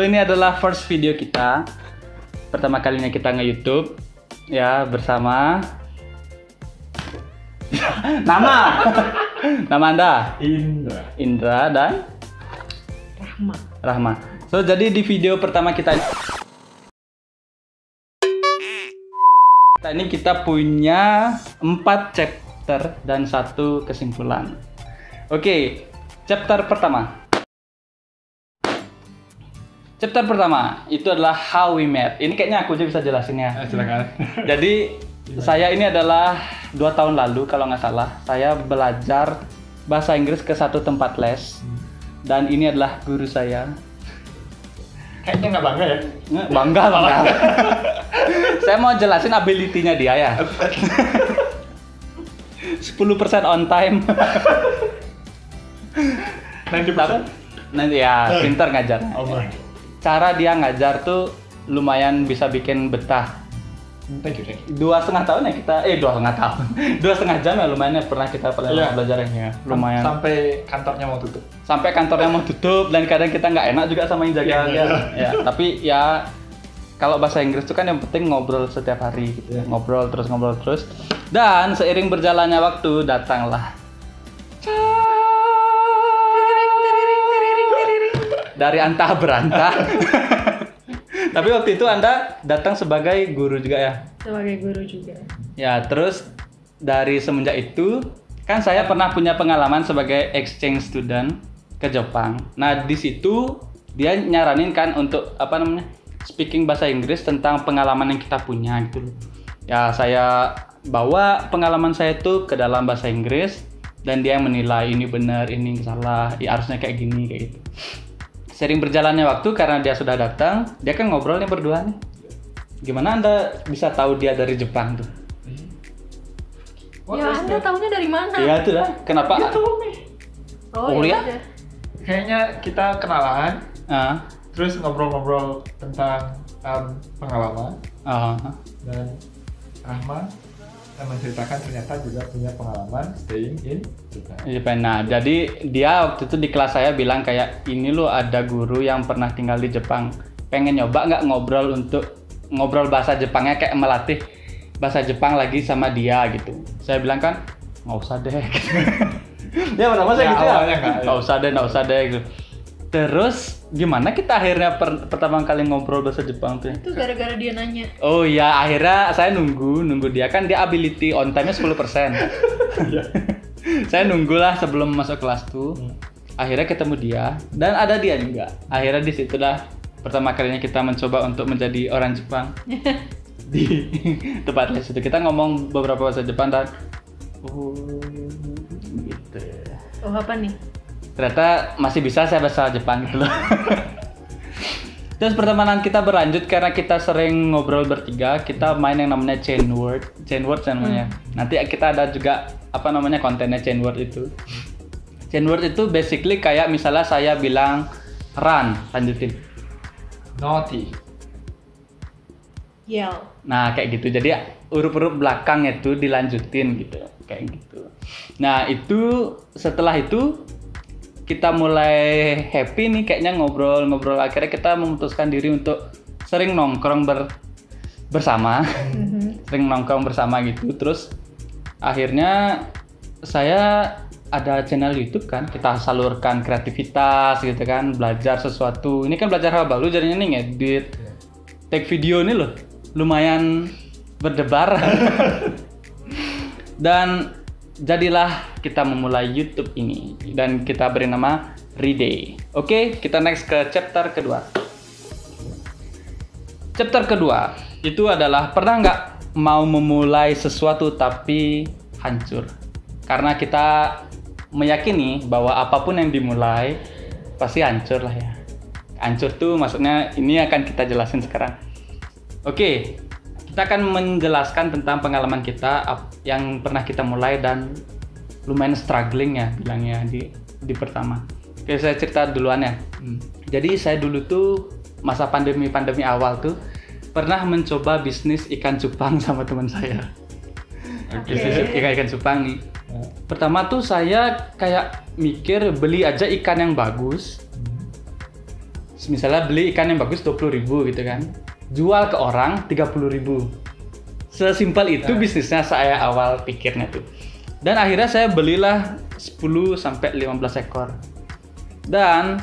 ini adalah first video kita. Pertama kalinya kita nge-YouTube ya bersama nama Anda Indra dan Rahma. So jadi di video pertama kita ini kita punya 4 chapter dan 1 kesimpulan. Oke, chapter pertama. Chapter pertama itu adalah How We Met. Ini kayaknya aku aja bisa jelasin ya. Silakan. Jadi saya ini adalah 2 tahun lalu kalau nggak salah saya belajar bahasa Inggris ke satu tempat les dan ini adalah guru saya. Kayaknya nggak bangga ya? Bangga. Saya mau jelasin ability-nya dia ya. 10% on time. 90%. Nanti ya pintar ngajar. Oh my. Cara dia ngajar tuh lumayan bisa bikin betah. Thank you. 2,5 tahun ya kita, 2,5 tahun. 2,5 jam ya lumayan ya pernah kita belajarnya. Lumayan. Sampai kantornya mau tutup. Sampai kantornya mau tutup dan kadang kita nggak enak juga sama yang jaga. Ya, tapi ya kalau bahasa Inggris itu kan yang penting ngobrol setiap hari gitu. Ngobrol terus. Dan seiring berjalannya waktu datanglah dari antah berantah. Tapi waktu itu Anda datang sebagai guru juga ya? Sebagai guru juga. Ya, terus dari semenjak itu kan saya pernah punya pengalaman sebagai exchange student ke Jepang. Nah, di situ dia nyaranin kan untuk speaking bahasa Inggris tentang pengalaman yang kita punya gitu loh. Ya, saya bawa pengalaman saya itu ke dalam bahasa Inggris dan dia yang menilai ini benar, ini salah, ya harusnya kayak gini kayak gitu. Sering berjalannya waktu karena dia sudah datang, dia kan ngobrolnya berdua nih. Gimana Anda bisa tahu dia dari Jepang tuh? Ya Anda tahunya dari mana? Iya tuh lah. Kenapa? Dia tahu nih. Oh, ya? Udah. Kayaknya kita kenalan, terus ngobrol-ngobrol tentang pengalaman. Dan Rahma menceritakan ternyata juga punya pengalaman staying in Japan. Nah, jadi dia waktu itu di kelas saya bilang kayak ini loh ada guru yang pernah tinggal di Jepang. Pengen nyoba nggak ngobrol bahasa Jepangnya kayak melatih bahasa Jepang lagi sama dia gitu. Saya bilang kan nggak usah deh. Dia pertama saya gitu ya. Nggak usah deh gitu. Terus gimana kita akhirnya pertama kali ngobrol bahasa Jepang tuh? Itu gara-gara dia nanya. Oh iya, akhirnya saya nunggu dia kan dia ability on time-nya 10%. Saya nunggulah sebelum masuk kelas tuh. Akhirnya ketemu dia dan ada dia juga. Akhirnya di situlah pertama kalinya kita mencoba untuk menjadi orang Jepang. Di tempat les itu kita ngomong beberapa bahasa Jepang dan gitu. Oh, apa nih? Ternyata masih bisa saya bahasa Jepang gitu loh. Terus pertemanan kita berlanjut karena kita sering ngobrol bertiga, kita main yang namanya chain word namanya. Nanti kita ada juga kontennya chain word itu. Chain word itu basically kayak misalnya saya bilang run, lanjutin. Naughty. Yell. Nah, kayak gitu. Jadi huruf-huruf belakang itu dilanjutin gitu, kayak gitu. Nah, itu setelah itu kita mulai happy nih kayaknya ngobrol akhirnya kita memutuskan diri untuk sering nongkrong bersama. Sering nongkrong bersama gitu. Terus akhirnya saya ada channel YouTube kan, kita salurkan kreativitas gitu kan, belajar sesuatu. Ini kan belajar hal baru jadinya nih ngedit, take video ini loh lumayan berdebar. Dan jadilah kita memulai YouTube ini dan kita beri nama Riday. Oke, kita next ke chapter kedua. Chapter kedua itu adalah pernah nggak mau memulai sesuatu tapi hancur? Karena kita meyakini bahwa apapun yang dimulai pasti hancur lah ya. Hancur tuh maksudnya ini akan kita jelasin sekarang. Oke. Kita akan menjelaskan tentang pengalaman kita yang pernah kita mulai dan lumayan struggling ya bilangnya di pertama. Oke, saya cerita duluan ya. Jadi saya dulu tuh masa pandemi awal tuh pernah mencoba bisnis ikan cupang sama teman saya. Bisnis ikan cupang nih. Pertama tuh saya kayak mikir beli aja ikan yang bagus. misalnya beli ikan yang bagus 20.000 gitu kan, jual ke orang 30.000. Sesimpel itu bisnisnya saya awal pikirnya tuh. Dan akhirnya saya belilah 10 sampai 15 ekor. Dan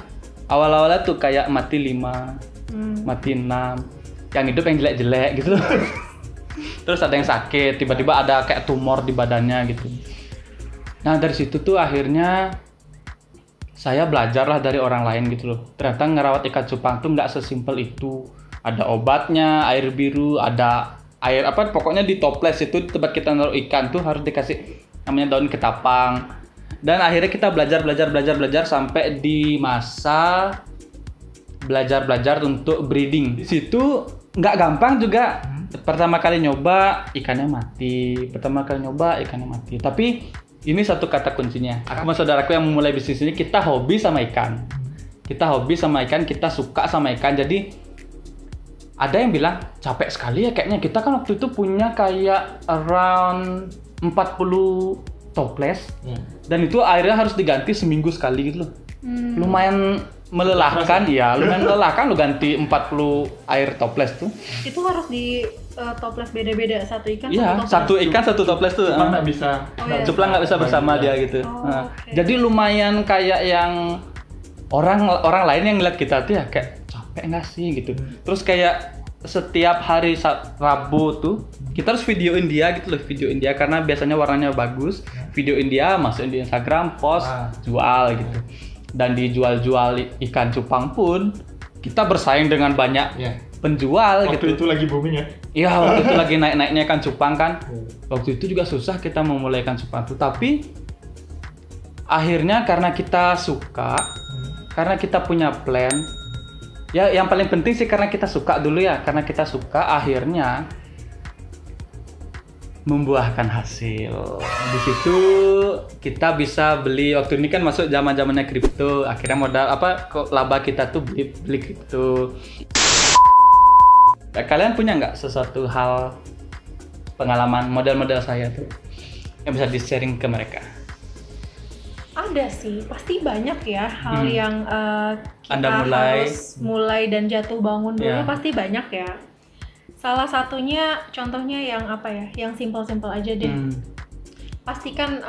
awal-awalnya tuh kayak mati 5, mati 6, yang hidup yang jelek-jelek gitu. Terus ada yang sakit, tiba-tiba ada kayak tumor di badannya gitu. Nah dari situ tuh akhirnya saya belajarlah dari orang lain gitu loh. Ternyata ngerawat ikan cupang tuh nggak sesimpel itu. Ada obatnya, air biru, ada air apa, pokoknya di toples itu tempat kita naruh ikan tuh harus dikasih namanya daun ketapang. Dan akhirnya kita belajar sampai di masa belajar untuk breeding. Di situ nggak gampang juga. Pertama kali nyoba ikannya mati. Tapi ini satu kata kuncinya. Aku sama saudaraku yang memulai bisnis ini, kita hobi sama ikan. Kita suka sama ikan. Jadi ada yang bilang capek sekali ya kayaknya. Kita kan waktu itu punya kayak around 40 toples. Dan itu airnya harus diganti seminggu sekali gitu loh. Lumayan melelahkan ya, lo ganti 40 air toples tuh. Itu harus di toples beda-beda, satu ikan iya, satu ikan satu toples tuh. Cuplang nggak bisa. Cuplang nggak bisa bersama dia gitu. Okay. Jadi lumayan kayak yang orang lain yang ngeliat kita tuh ya kayak capek nggak sih gitu. Terus kayak setiap hari Rabu tuh kita harus videoin dia gitu loh, karena biasanya warnanya bagus. Videoin dia, masukin di Instagram, post, jual gitu. Dan dijual-jual ikan cupang pun kita bersaing dengan banyak penjual waktu gitu. Waktu itu lagi booming ya? Iya, waktu itu lagi naik-naiknya ikan cupang kan. Waktu itu juga susah kita memulai ikan cupang tuh, tapi akhirnya karena kita suka, karena kita punya plan. Ya, yang paling penting sih karena kita suka dulu ya, akhirnya membuahkan hasil. Di situ kita bisa beli, waktu ini kan masuk zaman-zamannya kripto, akhirnya modal laba kita tuh beli kripto. Kalian punya nggak sesuatu hal pengalaman model-model saya tuh yang bisa di-sharing ke mereka? Ada sih, pasti banyak ya hal yang kita Anda harus mulai dan jatuh bangun dulu, pasti banyak ya. Salah satunya contohnya yang yang simpel-simpel aja deh. Pastikan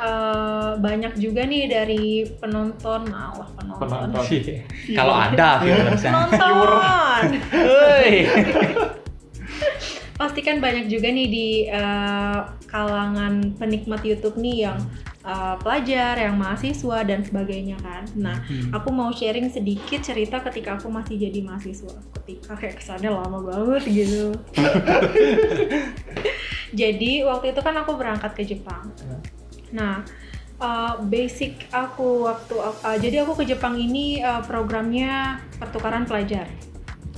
banyak juga nih dari penonton. Kalau ada penonton. Pastikan banyak juga nih di kalangan penikmat YouTube nih yang pelajar, yang mahasiswa dan sebagainya kan. Nah, aku mau sharing sedikit cerita ketika aku masih jadi mahasiswa. Ketika kayak kesannya lama banget gitu. Jadi waktu itu kan aku berangkat ke Jepang. Nah, basic aku jadi aku ke Jepang ini programnya pertukaran pelajar,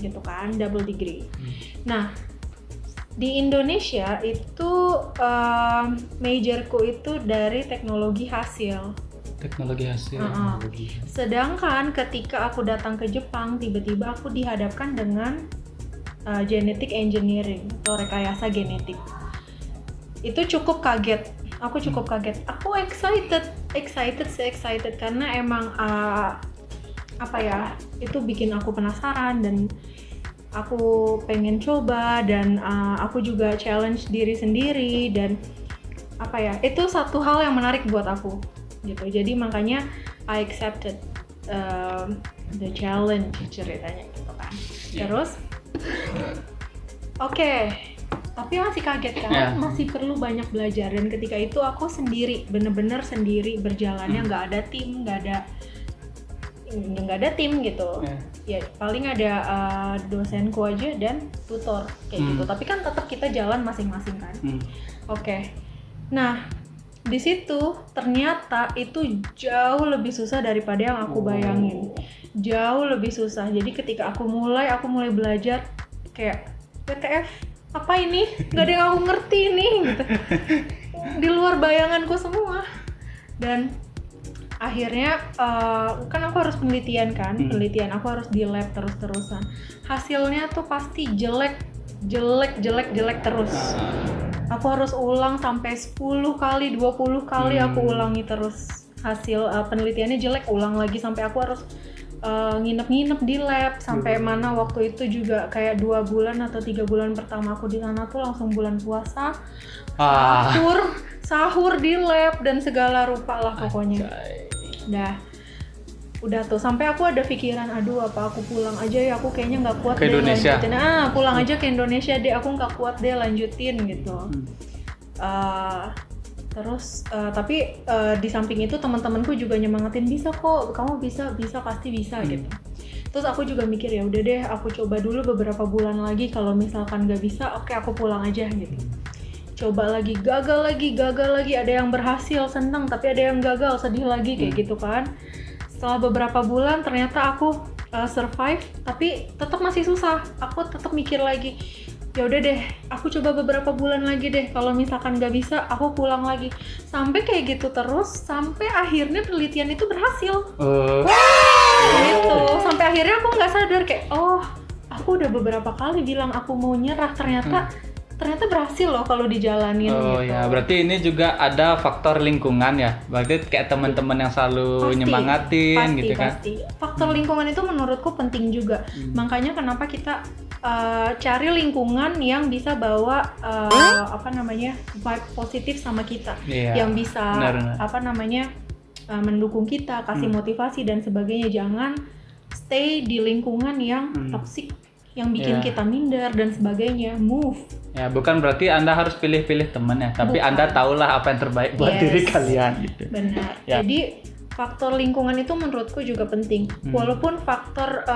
gitu kan, double degree. Nah, di Indonesia itu majorku itu dari teknologi hasil. Sedangkan ketika aku datang ke Jepang, tiba-tiba aku dihadapkan dengan genetic engineering atau rekayasa genetik. Itu cukup kaget. Aku excited karena emang itu bikin aku penasaran dan aku pengen coba, dan aku juga challenge diri sendiri, dan itu satu hal yang menarik buat aku gitu. Jadi makanya I accepted the challenge ceritanya gitu kan. Terus tapi masih kaget kan, masih perlu banyak belajar, dan ketika itu aku sendiri, bener-bener sendiri berjalannya, nggak ada tim gitu. Ya paling ada dosenku aja dan tutor kayak gitu. Tapi kan tetap kita jalan masing-masing kan. Nah, di situ ternyata itu jauh lebih susah daripada yang aku bayangin. Jauh lebih susah. Jadi ketika aku mulai belajar kayak WTF, apa ini? Gak ada yang aku ngerti nih gitu. Di luar bayanganku semua. Dan akhirnya kan aku harus penelitian kan, aku harus di lab terus-terusan. Hasilnya tuh pasti jelek terus. Aku harus ulang sampai 10 kali, 20 kali aku ulangi terus. Hasil penelitiannya jelek, ulang lagi sampai aku harus nginep-nginep di lab sampai mana waktu itu juga kayak 2 bulan atau 3 bulan pertama aku di sana tuh langsung bulan puasa, sahur di lab dan segala rupa lah pokoknya. Udah tuh sampai aku ada pikiran, aduh apa aku pulang aja ya, aku kayaknya nggak kuat ke deh Indonesia. lanjutin. Pulang aja ke Indonesia deh, aku nggak kuat deh lanjutin gitu. Terus tapi di samping itu teman-temanku juga nyemangatin, bisa kok, kamu bisa pasti bisa gitu. Terus aku juga mikir ya udah deh, aku coba dulu beberapa bulan lagi, kalau misalkan nggak bisa, oke aku pulang aja gitu. Coba lagi, gagal lagi, ada yang berhasil seneng, tapi ada yang gagal sedih lagi kayak gitu kan. Setelah beberapa bulan ternyata aku survive, tapi tetap masih susah. Aku tetap mikir lagi, ya udah deh, aku coba beberapa bulan lagi deh. Kalau misalkan nggak bisa, aku pulang lagi. Sampai kayak gitu terus, sampai akhirnya penelitian itu berhasil. Gitu. Sampai akhirnya aku nggak sadar kayak, oh, aku udah beberapa kali bilang aku mau nyerah, ternyata berhasil loh kalau dijalanin gitu. Ya, berarti ini juga ada faktor lingkungan ya. Berarti kayak teman-teman yang selalu nyemangatin gitu kan. Pasti. Faktor lingkungan itu menurutku penting juga. Makanya kenapa kita cari lingkungan yang bisa bawa vibe positif sama kita. Yang bisa mendukung kita, kasih motivasi dan sebagainya. Jangan stay di lingkungan yang toksik, yang bikin kita minder dan sebagainya. Move. Ya, bukan berarti Anda harus pilih-pilih teman ya, tapi Anda tahulah apa yang terbaik buat diri kalian gitu. Benar. Jadi faktor lingkungan itu menurutku juga penting. Walaupun faktor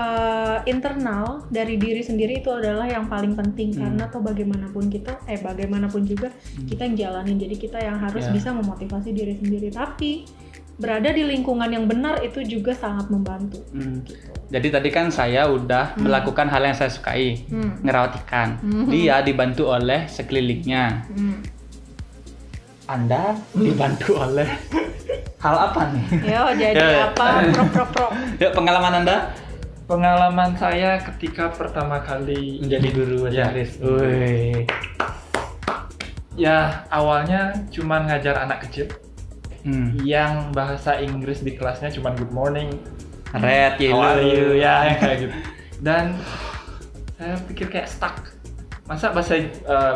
internal dari diri sendiri itu adalah yang paling penting, karena toh bagaimanapun juga kita yang jalanin. Jadi kita yang harus bisa memotivasi diri sendiri. Tapi berada di lingkungan yang benar itu juga sangat membantu. Gitu. Jadi tadi kan saya udah melakukan hal yang saya sukai, ngerawat ikan. Dia dibantu oleh sekelilingnya. Anda dibantu oleh hal apa nih? Apa? Prok. Yuk, pengalaman Anda? Pengalaman saya ketika pertama kali menjadi guru bahasa Inggris. Ya, awalnya cuma ngajar anak kecil. Yang bahasa Inggris di kelasnya cuma good morning, red, how are you, ya yang kayak gitu. Dan saya pikir kayak stuck. Masa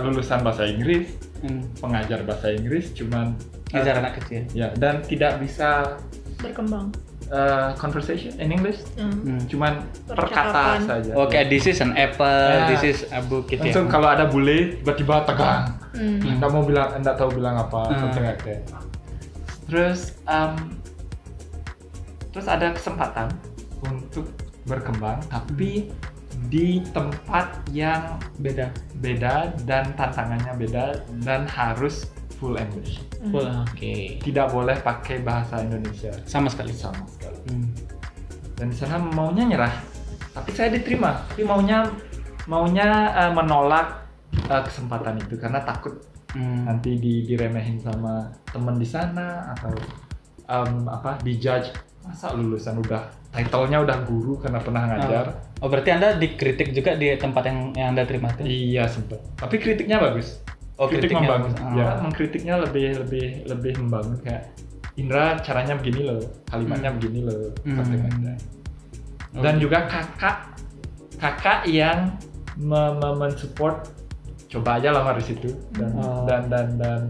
lulusan bahasa Inggris, pengajar bahasa Inggris cuman ngajar anak kecil. Ya, dan tidak bisa berkembang. Conversation in English, cuman perkata saja. Oke, this is an apple, this is a book gitu. Langsung kalau ada bule tiba-tiba tegang. Nggak tahu bilang apa, something like that. Terus ada kesempatan untuk berkembang, tapi di tempat yang beda dan tantangannya beda dan harus full English. Oke. Tidak boleh pakai bahasa Indonesia sama sekali. Dan di sana maunya nyerah, tapi saya diterima. Tapi maunya menolak kesempatan itu karena takut nanti diremehin sama teman di sana atau dijudge, masa lulusan udah title-nya udah guru karena pernah ngajar. Berarti Anda dikritik juga di tempat yang Anda terima itu? Iya, sempat. Tapi kritiknya bagus. Kritik membangun. Ya, mengkritiknya lebih membangun, kayak Indra caranya begini loh, kalimatnya begini loh, something like that. Dan juga kakak yang mensupport, coba aja lamar di situ dan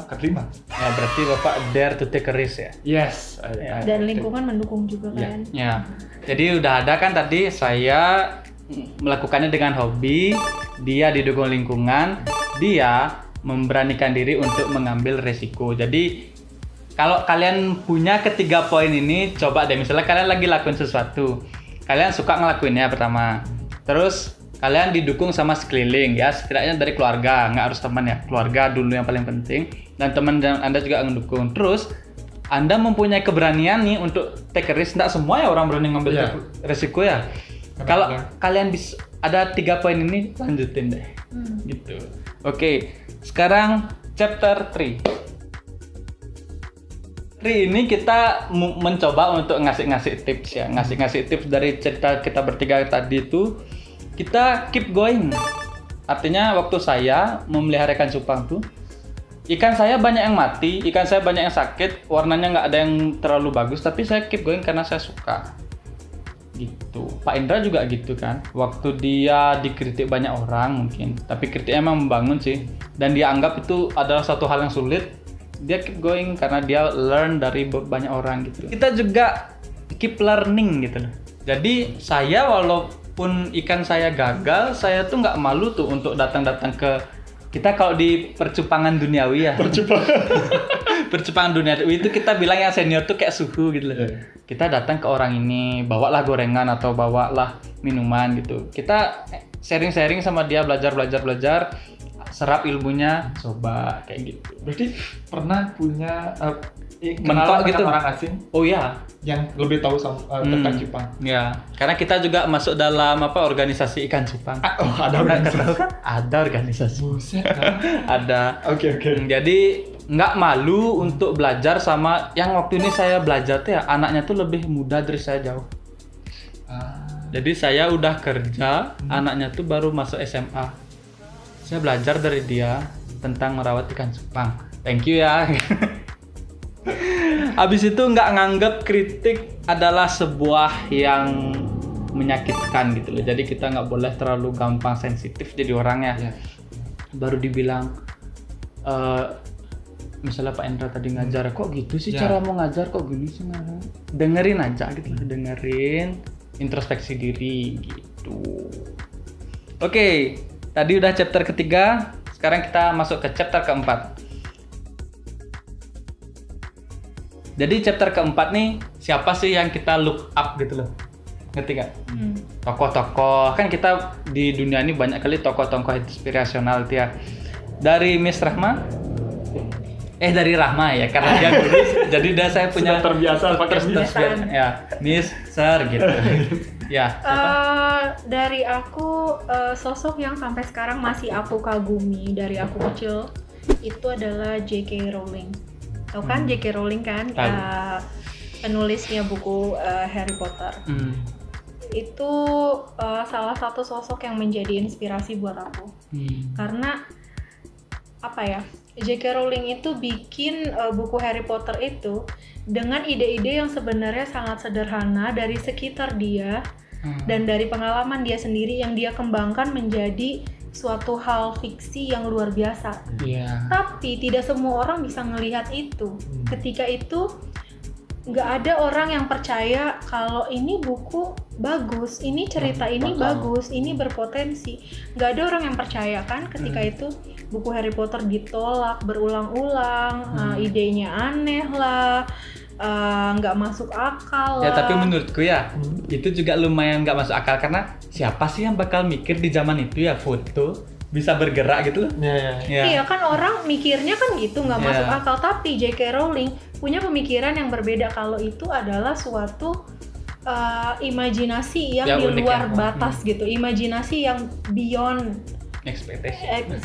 keterima. Ya, berarti Bapak dare to take a risk ya? Yes. Dan lingkungan mendukung juga kan? Ya. Jadi udah ada kan tadi saya melakukannya dengan hobi, dia didukung lingkungan, dia memberanikan diri untuk mengambil resiko. Jadi kalau kalian punya ketiga poin ini, coba deh, misalnya kalian lagi lakuin sesuatu, kalian suka ngelakuinnya pertama, terus kalian didukung sama sekeliling ya, setidaknya dari keluarga, nggak harus teman ya, keluarga dulu yang paling penting, dan teman Anda juga mendukung. Terus Anda mempunyai keberanian nih untuk take a risk. Nggak semua ya orang berani ngambil resiko ya. Kalau kalian bisa ada 3 poin ini, lanjutin deh. Gitu. Oke, sekarang chapter 3. Ini kita mencoba untuk ngasih tips ya, ngasih tips dari cerita kita bertiga tadi itu. Kita keep going. Artinya waktu saya memelihara ikan cupang tuh, ikan saya banyak yang mati, ikan saya banyak yang sakit, warnanya nggak ada yang terlalu bagus, tapi saya keep going karena saya suka. gitu. Pak Indra juga gitu kan, waktu dia dikritik banyak orang mungkin, tapi kritiknya emang membangun sih, dan dia anggap itu adalah satu hal yang sulit, dia keep going karena dia learn dari banyak orang gitu. Kita juga keep learning gitu loh. Jadi saya walaupun ikan saya gagal, saya tuh nggak malu tuh untuk datang-datang ke kita. Kalau di percupangan duniawi ya, percupangan duniawi itu kita bilang yang senior tuh kayak suhu gitu loh. Kita datang ke orang ini, bawalah gorengan atau bawalah minuman gitu. Kita sharing-sharing sama dia, belajar, serap ilmunya, coba kayak gitu. Berarti pernah punya mentok gitu orang asing? Oh iya, yang lebih tahu tentang Jepang. Ya, karena kita juga masuk dalam organisasi ikan cupang. Ada organisasi kan? Ada organisasi. Buset. Ada. Oke. Jadi nggak malu untuk belajar sama yang waktu ini saya belajar tuh ya, anaknya tuh lebih muda dari saya jauh. Jadi saya udah kerja, anaknya tuh baru masuk SMA. Saya belajar dari dia tentang merawat ikan cupang. Thank you ya. Habis itu nggak nganggap kritik adalah sebuah yang menyakitkan gitu loh. Jadi kita nggak boleh terlalu gampang sensitif jadi orangnya. Baru dibilang misalnya Pak Endra tadi ngajar, kok gitu sih cara mau ngajar, kok gini sih ngajar. Dengerin aja gitu loh, dengerin, introspeksi diri gitu. Oke, tadi udah chapter ketiga, sekarang kita masuk ke chapter keempat. Jadi chapter keempat nih, siapa sih yang kita look up gitu loh, ngerti gak? Tokoh-tokoh, kan kita di dunia ini banyak kali tokoh-tokoh inspirasional gitu ya. Dari Miss Rahma, dari Rahma ya, karena dia guru, jadi udah saya punya sudah terbiasa pakai ya, Miss Sir gitu. Ya. Dari aku sosok yang sampai sekarang masih aku kagumi dari aku kecil itu adalah J.K. Rowling. Tahu kan J.K. Rowling kan, penulisnya buku Harry Potter. Itu salah satu sosok yang menjadi inspirasi buat aku. Karena apa ya? J.K. Rowling itu bikin buku Harry Potter itu dengan ide-ide yang sebenarnya sangat sederhana dari sekitar dia dan dari pengalaman dia sendiri yang dia kembangkan menjadi suatu hal fiksi yang luar biasa. Tapi tidak semua orang bisa ngelihat itu. Ketika itu nggak ada orang yang percaya kalau ini buku bagus, ini cerita ini bagus, ini berpotensi. Nggak ada orang yang percaya kan ketika itu buku Harry Potter ditolak berulang-ulang, idenya aneh lah, nggak masuk akal lah. Ya tapi menurutku ya itu juga lumayan nggak masuk akal, karena siapa sih yang bakal mikir di zaman itu ya foto bisa bergerak gitu? Iya kan orang mikirnya kan gitu, nggak masuk akal. Tapi J.K. Rowling punya pemikiran yang berbeda kalau itu adalah suatu imajinasi yang di luar batas gitu, imajinasi yang beyond expectation.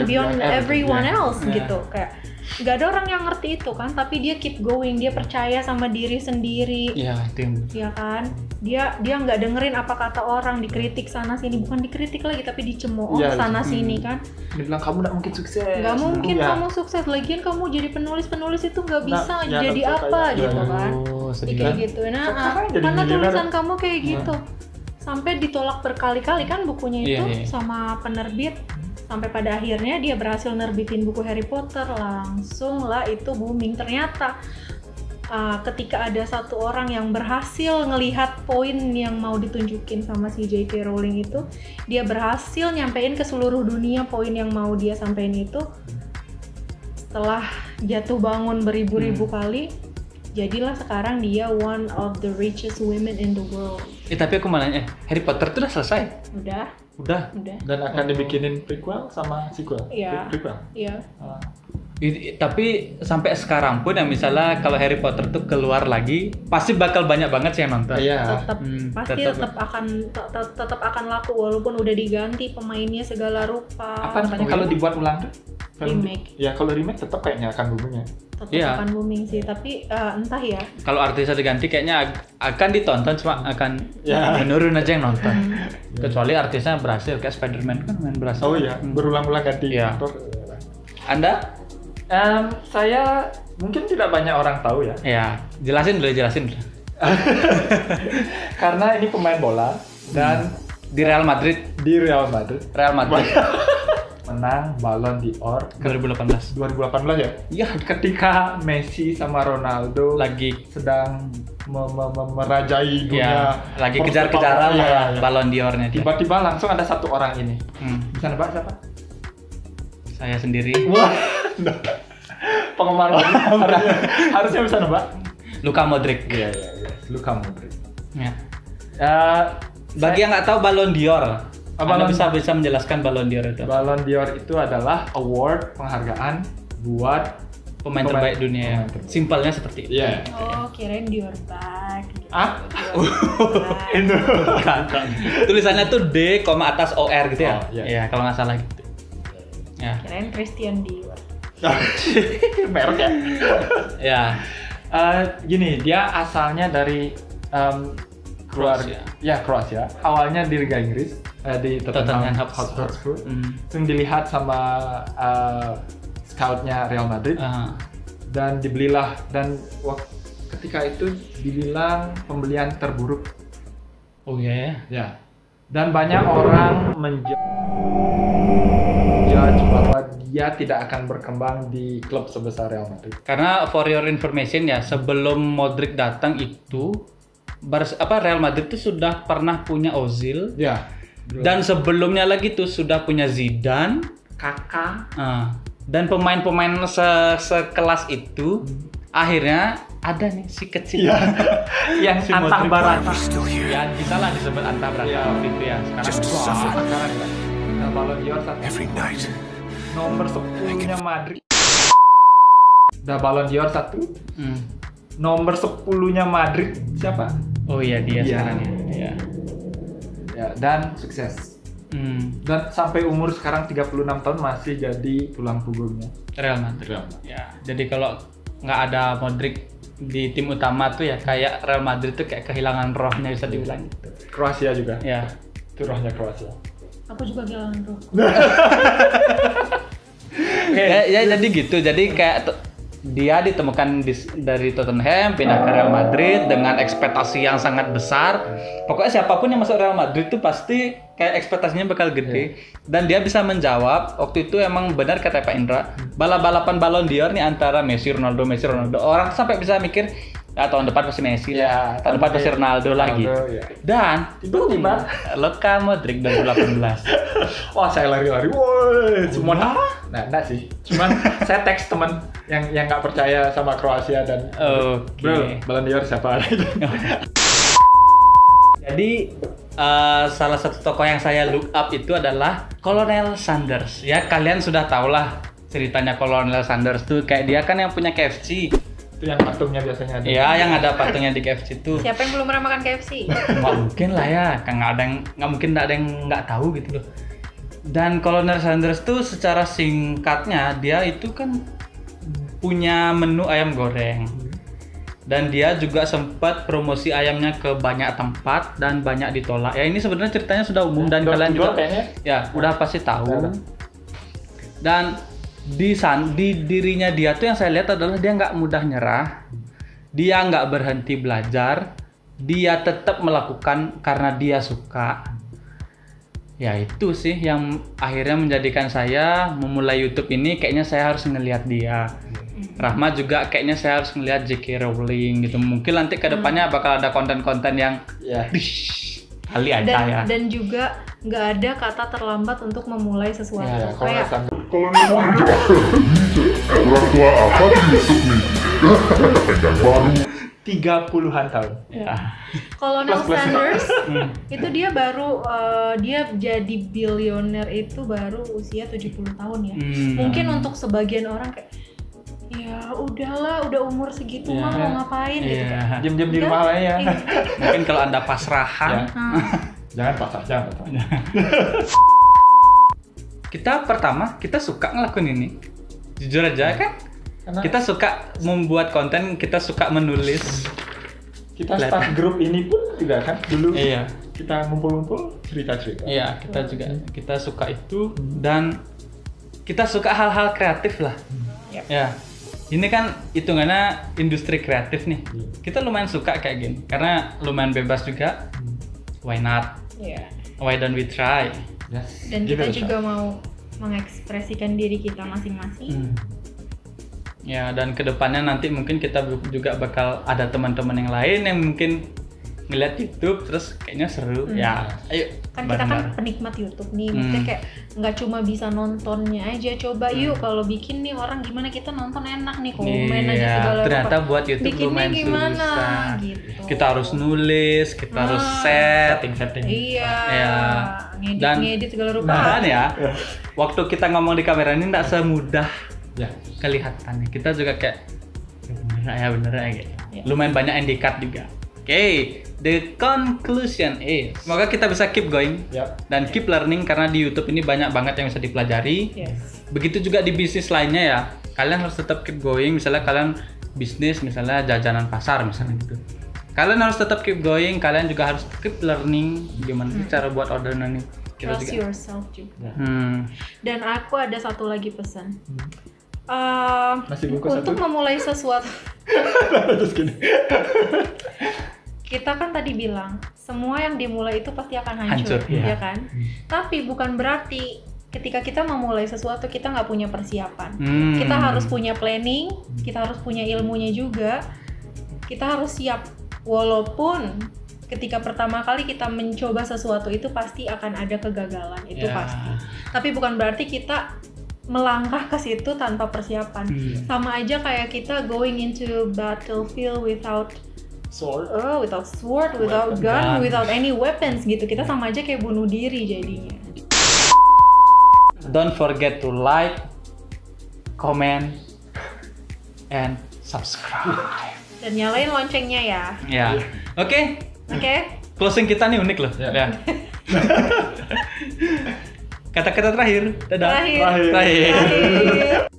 Beyond everyone else gitu. Kayak nggak ada orang yang ngerti itu kan, tapi dia keep going, dia percaya sama diri sendiri. Ya kan, dia nggak dengerin apa kata orang, dikritik sana sini, bukan dikritik lagi tapi dicemooh sana sini kan. Dia bilang kamu nggak mungkin sukses. Nggak mungkin kamu sukses, lagian kamu jadi penulis itu nggak bisa jadi apa gitu kan. Kayak gitu. Nah, karena tulisan kamu kayak gitu. Sampai ditolak berkali-kali kan bukunya itu sama penerbit. Sampai pada akhirnya dia berhasil nerbitin buku Harry Potter, langsung lah itu booming. Ternyata ketika ada satu orang yang berhasil ngelihat poin yang mau ditunjukin sama si J.K. Rowling itu, dia berhasil nyampein ke seluruh dunia poin yang mau dia sampein itu. Setelah jatuh bangun beribu-ribu kali, jadilah sekarang dia one of the richest women in the world. Tapi aku mau nanya, Harry Potter itu udah selesai? Udah. Dan akan dibikinin prequel sama sequel? Prequel? Iya. Tapi sampai sekarang pun ya, misalnya kalau Harry Potter tuh keluar lagi, pasti bakal banyak banget sih yang nonton. Tetap akan laku walaupun udah diganti pemainnya segala rupa. Apa namanya kalau dibuat ulang tuh? Remake. Ya kalau remake tetap kayaknya akan booming ya. Tetap akan booming sih, tapi entah ya. Kalau artisnya diganti kayaknya akan ditonton, cuma akan menurun aja yang nonton. Kecuali artisnya berhasil, kayak Spider-Man kan main berhasil. Berulang-ulang ganti aktor. Anda? Saya mungkin tidak banyak orang tahu ya. Jelasin dulu. Karena ini pemain bola dan Di Real Madrid. Real Madrid menang Ballon d'Or 2018. 2018 ya? Iya, ketika Messi sama Ronaldo Lagi sedang merajai dunia. lagi kejar-kejaran lah Ballon d'Or-nya dia. Tiba-tiba langsung ada satu orang ini. Bisa nebak siapa? Saya sendiri. Wah, penggemar harusnya bisa nebak. Luka Modric. Iya. Luka Modric. Ya. Bagi yang nggak tahu Ballon d'Or, Anda bisa menjelaskan Ballon d'Or itu? Ballon d'Or itu adalah award penghargaan buat pemain terbaik dunia. Simpelnya seperti itu. Iya. Oh, kirain Dior Bag. Itu. Tulisannya tuh D, atas OR gitu ya? Oh, iya. Iya, kalau nggak salah gitu. Ya. Kirain Christian Dior. Merek ya? Ya. Gini, dia asalnya dari Kroasia. Kroasia. Awalnya di Liga Inggris, di Tottenham Hotspur. Terus dilihat sama scoutnya Real Madrid dan dibelilah, dan ketika itu dibilang pembelian terburuk. Oh iya ya. Ya. Dan banyak orang menjudge bahwa dia tidak akan berkembang di klub sebesar Real Madrid. Karena for your information ya, sebelum Modric datang itu Real Madrid itu sudah pernah punya Ozil. Ya. Dan sebelumnya lagi tuh sudah punya Zidane, Kakak. Dan pemain-pemain sekelas itu akhirnya ada nih si kecil yang si antah barata. Ya bisa lah disebut antah barata waktu itu ya. Sekarang Ballon d'Or nomor 10-nya Madrid. Udah Ballon d'Or 1. Nomor 10-nya Madrid siapa? Oh iya dia sekarang ya. Ya, dan sukses. Dan sampai umur sekarang 36 tahun masih jadi tulang punggungnya Real Madrid. Ya, jadi kalau nggak ada Modric di tim utama tuh ya kayak Real Madrid tuh kayak kehilangan rohnya, bisa dibilang gitu. Kroasia juga. Ya. Itu rohnya Kroasia. Aku juga kehilangan roh. Ya jadi gitu. Jadi kayak dia ditemukan dari Tottenham pindah ke Real Madrid dengan ekspektasi yang sangat besar. Pokoknya siapapun yang masuk Real Madrid tuh pasti kayak ekspektasinya bakal gede. Dan dia bisa menjawab. Waktu itu emang benar kata Pak Indra, balapan Ballon d'Or nih antara Messi Ronaldo. Orang sampai bisa mikir tahun depan pasti Messi lah, tahun depan pasti Ronaldo lagi. Ya. Dan tiba-tiba Luka Modric 2018. Wah, saya lari-lari. Woi, semua enggak sih. Cuman saya teks teman yang nggak percaya sama Kroasia dan bro, Ballon d'Or siapa itu. Jadi salah satu tokoh yang saya look up itu adalah Colonel Sanders. Ya kalian sudah tahu lah ceritanya Colonel Sanders tuh, kayak dia kan yang punya KFC. Itu yang patungnya biasanya ada. Iya, yang ada patungnya di KFC tuh. Siapa yang belum pernah makan KFC? Nggak mungkin lah ya, kan nggak mungkin ada yang nggak tahu gitu loh. Dan Colonel Sanders tuh secara singkatnya dia itu kan punya menu ayam goreng. Dan dia juga sempat promosi ayamnya ke banyak tempat dan banyak ditolak. Ya ini sebenarnya ceritanya sudah umum dan kalian juga ya udah pasti tahu. Dan di dirinya dia tuh yang saya lihat adalah dia nggak mudah nyerah, dia nggak berhenti belajar, dia tetap melakukan karena dia suka. Ya itu sih yang akhirnya menjadikan saya memulai YouTube ini. Kayaknya saya harus ngelihat dia. Rahma juga kayaknya saya harus ngelihat J.K. Rowling gitu. Mungkin nanti kedepannya bakal ada konten-konten yang kali aja ya. Dan juga nggak ada kata terlambat untuk memulai sesuatu. Ya, kayak kalau orang tua apa di YouTube nih? Pegang baru 30-an tahun. Ya. Colonel Sanders itu dia baru dia jadi bilioner itu baru usia 70 tahun ya. Mungkin untuk sebagian orang kayak ya udahlah, udah umur segitu mah mau ngapain gitu kan. Diam-diam di rumah lah ya. Mungkin kalau Anda pasrahan. Jangan pasrah. Kita suka ngelakuin ini. Jujur aja kan? Karena kita suka membuat konten, kita suka menulis. Kita start grup ini pun juga kan dulu. Iya. Kita ngumpul-ngumpul cerita-cerita. Iya, kita suka itu dan kita suka hal-hal kreatif lah. Ya. ini kan hitungannya industri kreatif nih. Kita lumayan suka kayak gini karena lumayan bebas juga. Why not? Iya. Why don't we try? Yes. Dan Give kita it a shot. juga mau mengekspresikan diri kita masing-masing. Ya, dan kedepannya nanti mungkin kita juga bakal ada teman-teman yang lain yang mungkin ngeliat YouTube terus kayaknya seru. Ya, ayo. Kan kita kan bareng-bareng. penikmat YouTube nih, maksudnya kayak nggak cuma bisa nontonnya aja, coba yuk kalau bikin nih orang gimana kita nonton enak nih, komen aja Iya, segala ternyata rupa. buat YouTube Bikinnya lumayan gimana susah. gitu. Kita harus nulis, kita harus set. Setting. Iya, Ya. Dan- ngedit segala rupa. Dan ya, waktu kita ngomong di kamera ini nggak semudah Ya. kelihatannya. Kita juga kayak bener ya gitu. Ya. Lumayan banyak yang di-cut juga. Oke, the conclusion is semoga kita bisa keep going Yap. dan keep learning karena di YouTube ini banyak banget yang bisa dipelajari. Yes. Begitu juga di bisnis lainnya ya. Kalian harus tetap keep going. Misalnya kalian bisnis, misalnya jajanan pasar misalnya gitu. Kalian harus tetap keep going. Kalian juga harus keep learning gimana sih cara buat orderan ini. Kita Trust juga. yourself juga. Dan aku ada satu lagi pesan. Masih bungkus Untuk satu? memulai sesuatu, Terus gini. kita kan tadi bilang semua yang dimulai itu pasti akan hancur, Hancur, iya. ya kan? Tapi bukan berarti ketika kita memulai sesuatu kita nggak punya persiapan. Kita harus punya planning, kita harus punya ilmunya juga, kita harus siap. Walaupun ketika pertama kali kita mencoba sesuatu itu pasti akan ada kegagalan, itu Ya. pasti. Tapi bukan berarti kita melangkah ke situ tanpa persiapan. Sama aja kayak kita going into battlefield without Sword. without gun, Gun. without any weapons gitu. Kita sama aja kayak bunuh diri jadinya. Don't forget to like, comment, and subscribe. Dan nyalain loncengnya ya. Ya, oke. Oke? Closing kita nih unik loh. Ya. Ya. Kata-kata terakhir. Dadah. Terakhir. Terakhir. Terakhir.